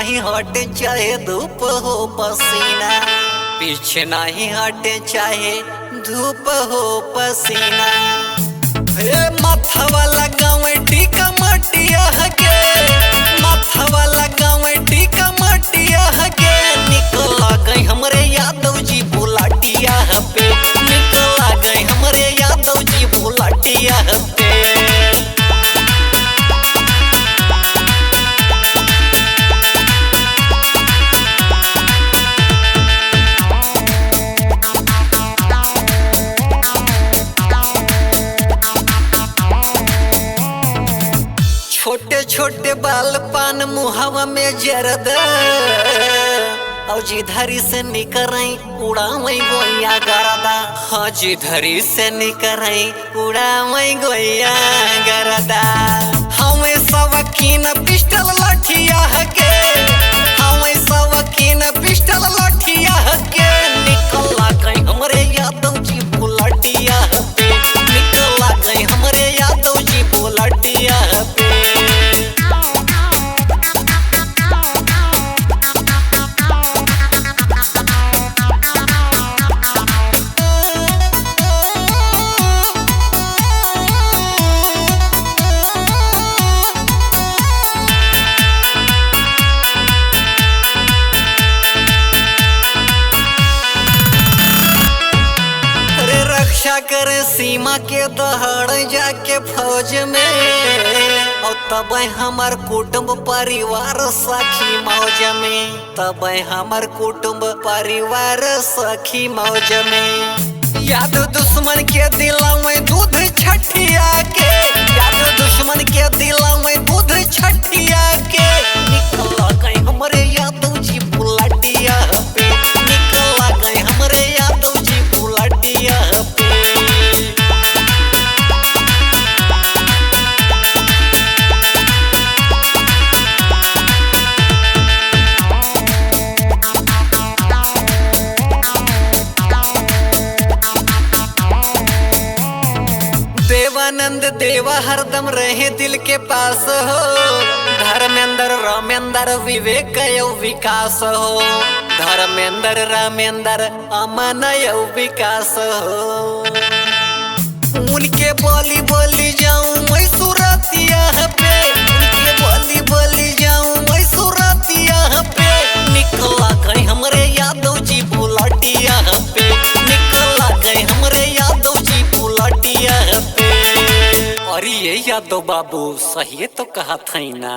नहीं हटे चाहे धूप हो पसीना, पीछे नहीं हटे चाहे धूप हो पसीना। माथा वाला गाँव टीका मटिया के, माथा वाला गाँव टीका मटिया के, निकला गई हमरे यादव जी बुलाटिया पे, निकला गई हमरे यादव जी बुलाटिया पे। छोटे छोटे बाल पान मुहावा में जरद, और जिधरी से निकरई उड़ावई गोया गरदा। हाँ जिधरी से निकरई उड़ावई गोया गरदा। हमें सवकीन पिस्टल लाठिया के, हमें सवकीन पिस्टल लाठिया के, निकला गई हमरे यादव जी बुलाटिया पे, निकला गई हमरे यादव जी बुलाटिया पे। रक्षा करे सीमा के दहाड़ जाके फौज में, और तब हमार कुटुंब परिवार सखी मौज में, तब हमार कुटुंब परिवार सखी मौज में। याद दुश्मन के दिला में दूध छठिया के, याद दुश्मन के दिला में दूध छठिया के, निकला गई हमरे यादव जी बुलाटिया पे, निकला गई हमरे यादव जी बुलाटिया पे। देवानंद देवा हरदम रहे दिल के पास हो, धर्मेंद्र रामेंद्र विवेक यो विकास हो, धर्मेंद्र रामेंद्र अमन यो विकास हो। उनके बोली बोली जाऊं मैं सुरतिया पे, उनके बोली बोली जाऊं मैं सुरतिया पे, निकला गई हमरे यादव जी बुलाटिया पे, निकला गई हमरे यादव जी बुलाटिया पे। अरे ये यादव बाबू सही तो कहा था ना।